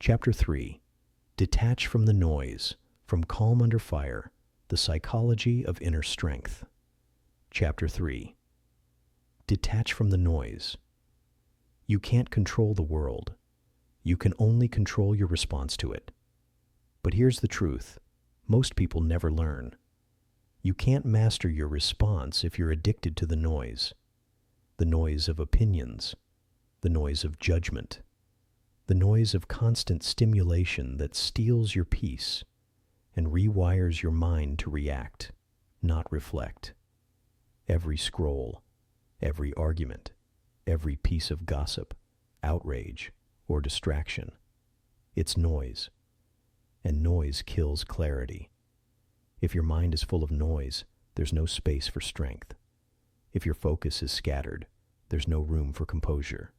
Chapter 3. Detach from the noise, from calm under fire, the psychology of inner strength. Chapter 3. Detach from the noise. You can't control the world. You can only control your response to it. But here's the truth. Most people never learn. You can't master your response if you're addicted to the noise of opinions, the noise of judgment, the noise of constant stimulation that steals your peace and rewires your mind to react, not reflect. Every scroll, every argument, every piece of gossip, outrage, or distraction, it's noise. And noise kills clarity. If your mind is full of noise, there's no space for strength. If your focus is scattered, there's no room for composure.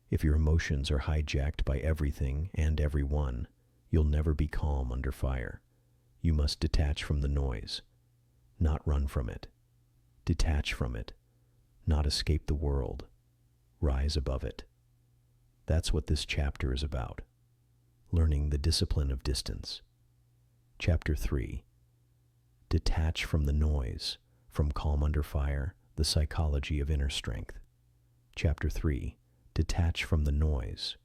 If your emotions are hijacked by everything and everyone, you'll never be calm under fire. You must detach from the noise, not run from it. Detach from it, not escape the world. Rise above it. That's what this chapter is about. Learning the discipline of distance. Chapter 3. Detach from the noise, from calm under fire, the psychology of inner strength. Chapter 3. Detach from the noise.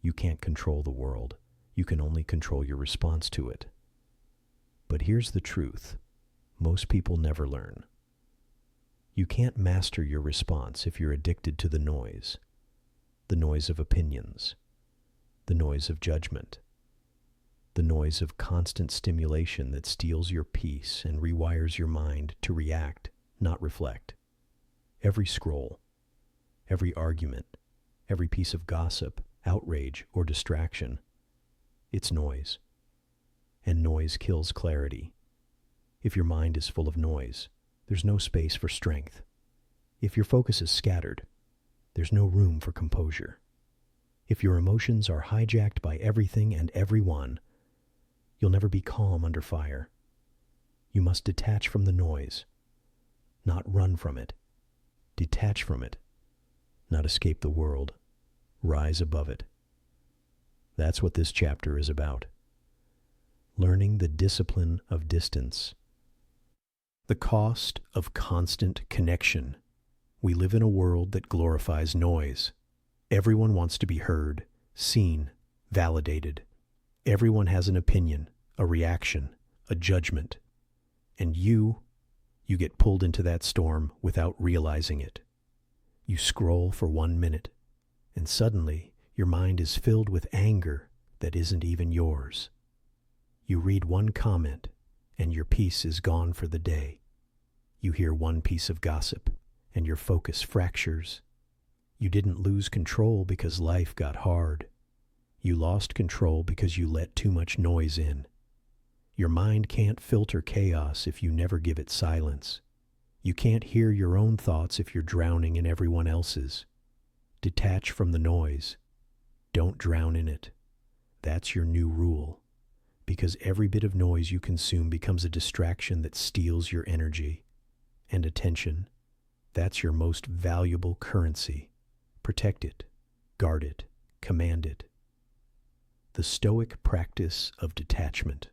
You can't control the world. You can only control your response to it. But here's the truth. Most people never learn. You can't master your response if you're addicted to the noise of opinions, the noise of judgment, the noise of constant stimulation that steals your peace and rewires your mind to react, not reflect. Every scroll, every argument, every piece of gossip, outrage, or distraction, it's noise. And noise kills clarity. If your mind is full of noise, there's no space for strength. If your focus is scattered, there's no room for composure. If your emotions are hijacked by everything and everyone, you'll never be calm under fire. You must detach from the noise, not run from it. Detach from it, not escape the world. Rise above it. That's what this chapter is about. Learning the discipline of distance. The cost of constant connection. We live in a world that glorifies noise. Everyone wants to be heard, seen, validated. Everyone has an opinion, a reaction, a judgment. And you get pulled into that storm without realizing it. You scroll for 1 minute, and suddenly your mind is filled with anger that isn't even yours. You read one comment, and your peace is gone for the day. You hear one piece of gossip, and your focus fractures. You didn't lose control because life got hard. You lost control because you let too much noise in. Your mind can't filter chaos if you never give it silence. You can't hear your own thoughts if you're drowning in everyone else's. Detach from the noise. Don't drown in it. That's your new rule. Because every bit of noise you consume becomes a distraction that steals your energy and attention. That's your most valuable currency. Protect it, guard it, command it. The Stoic practice of detachment.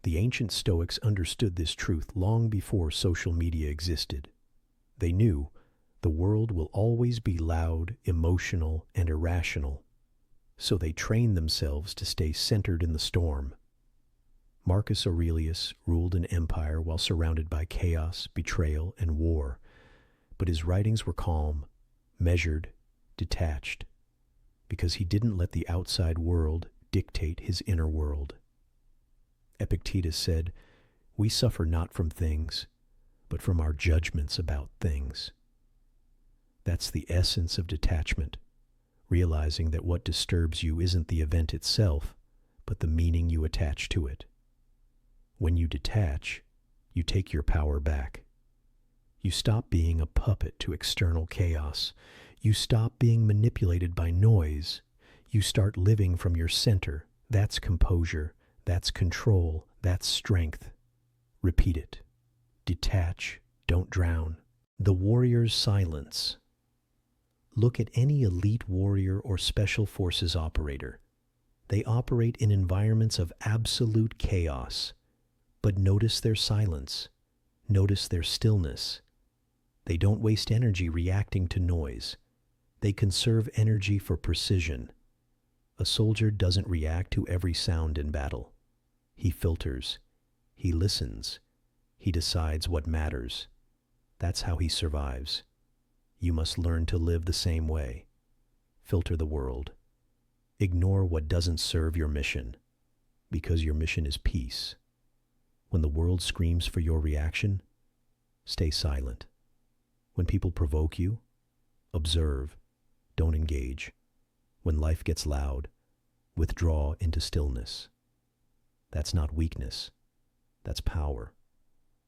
The ancient Stoics understood this truth long before social media existed. They knew the world will always be loud, emotional, and irrational, so they trained themselves to stay centered in the storm. Marcus Aurelius ruled an empire while surrounded by chaos, betrayal, and war, but his writings were calm, measured, detached, because he didn't let the outside world dictate his inner world. Epictetus said, "We suffer not from things, but from our judgments about things." That's the essence of detachment, realizing that what disturbs you isn't the event itself, but the meaning you attach to it. When you detach, you take your power back. You stop being a puppet to external chaos. You stop being manipulated by noise. You start living from your center. That's composure. That's control. That's strength. Repeat it. Detach. Don't drown. The warrior's silence. Look at any elite warrior or special forces operator. They operate in environments of absolute chaos. But notice their silence. Notice their stillness. They don't waste energy reacting to noise. They conserve energy for precision. A soldier doesn't react to every sound in battle. He filters. He listens. He decides what matters. That's how he survives. You must learn to live the same way. Filter the world. Ignore what doesn't serve your mission, because your mission is peace. When the world screams for your reaction, stay silent. When people provoke you, observe, don't engage. When life gets loud, withdraw into stillness. That's not weakness. That's power.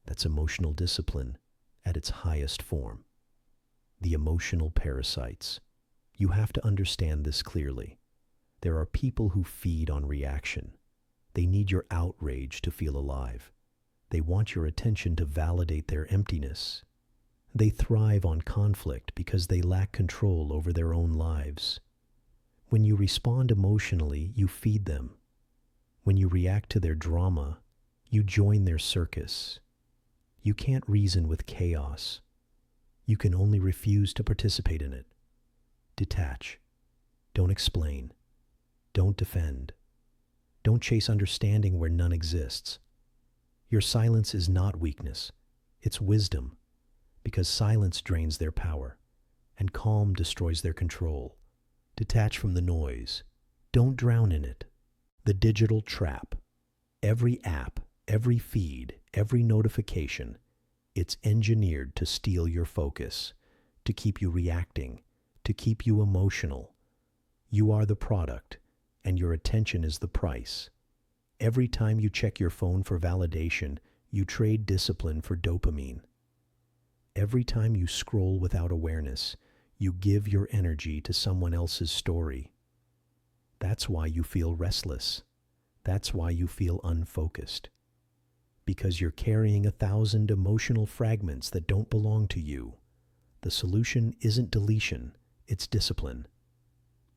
That's emotional discipline at its highest form. The emotional parasites. You have to understand this clearly. There are people who feed on reaction. They need your outrage to feel alive. They want your attention to validate their emptiness. They thrive on conflict because they lack control over their own lives. When you respond emotionally, you feed them. When you react to their drama, you join their circus. You can't reason with chaos. You can only refuse to participate in it. Detach. Don't explain. Don't defend. Don't chase understanding where none exists. Your silence is not weakness. It's wisdom, because silence drains their power, and calm destroys their control. Detach from the noise. Don't drown in it. The digital trap. Every app, every feed, every notification, it's engineered to steal your focus, to keep you reacting, to keep you emotional. You are the product, and your attention is the price. Every time you check your phone for validation, you trade discipline for dopamine. Every time you scroll without awareness, you give your energy to someone else's story. That's why you feel restless. That's why you feel unfocused. Because you're carrying 1,000 emotional fragments that don't belong to you. The solution isn't deletion, it's discipline.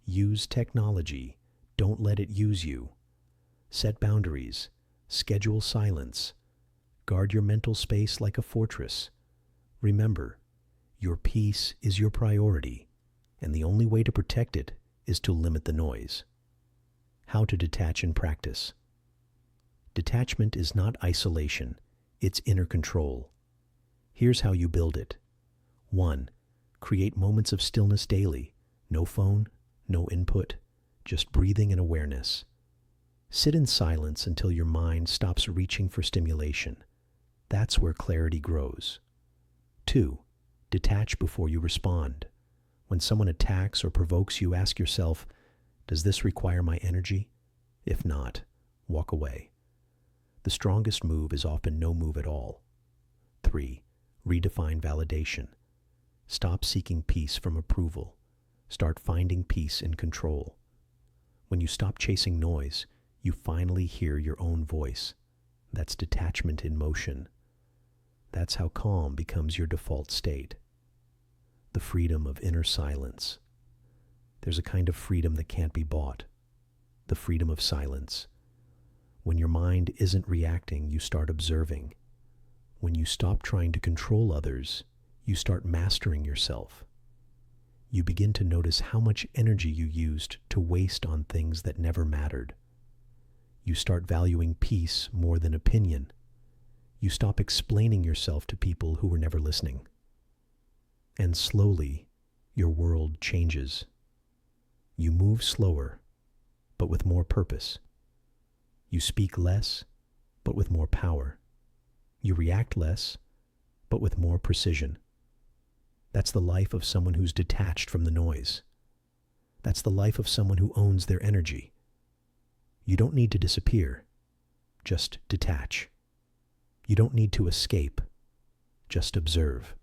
Use technology. Don't let it use you. Set boundaries. Schedule silence. Guard your mental space like a fortress. Remember, your peace is your priority, and the only way to protect it is to limit the noise. How to detach in practice. Detachment is not isolation, it's inner control. Here's how you build it. 1. Create moments of stillness daily. No phone, no input, just breathing and awareness. Sit in silence until your mind stops reaching for stimulation. That's where clarity grows. 2. Detach before you respond. When someone attacks or provokes you, ask yourself, does this require my energy? If not, walk away. The strongest move is often no move at all. 3. Redefine validation. Stop seeking peace from approval. Start finding peace in control. When you stop chasing noise, you finally hear your own voice. That's detachment in motion. That's how calm becomes your default state. The freedom of inner silence. There's a kind of freedom that can't be bought. The freedom of silence. When your mind isn't reacting, you start observing. When you stop trying to control others, you start mastering yourself. You begin to notice how much energy you used to waste on things that never mattered. You start valuing peace more than opinion. You stop explaining yourself to people who were never listening. And slowly, your world changes. You move slower, but with more purpose. You speak less, but with more power. You react less, but with more precision. That's the life of someone who's detached from the noise. That's the life of someone who owns their energy. You don't need to disappear, just detach. You don't need to escape, just observe.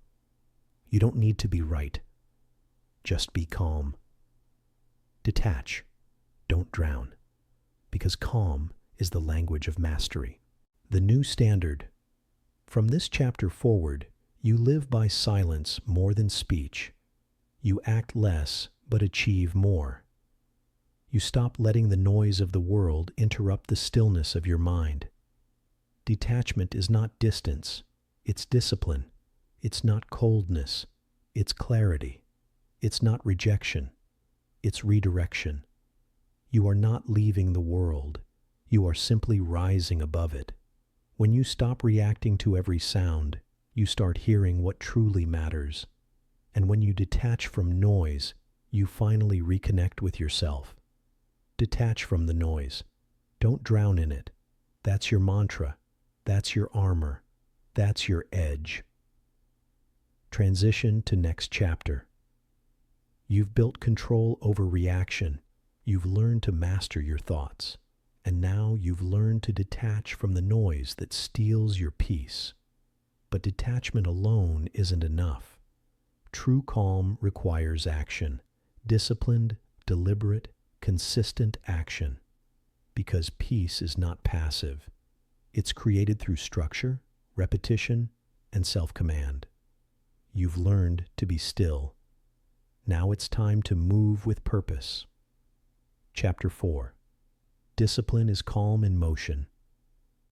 You don't need to be right, just be calm. Detach, don't drown, because calm is the language of mastery. The new standard. From this chapter forward, you live by silence more than speech. You act less but achieve more. You stop letting the noise of the world interrupt the stillness of your mind. Detachment is not distance, it's discipline. It's not coldness, it's clarity. It's not rejection, it's redirection. You are not leaving the world, you are simply rising above it. When you stop reacting to every sound, you start hearing what truly matters. And when you detach from noise, you finally reconnect with yourself. Detach from the noise. Don't drown in it. That's your mantra. That's your armor. That's your edge. Transition to next chapter. You've built control over reaction. You've learned to master your thoughts. And now you've learned to detach from the noise that steals your peace. But detachment alone isn't enough. True calm requires action. Disciplined, deliberate, consistent action. Because peace is not passive. It's created through structure, repetition, and self-command. You've learned to be still. Now it's time to move with purpose. Chapter 4. Discipline is calm in motion.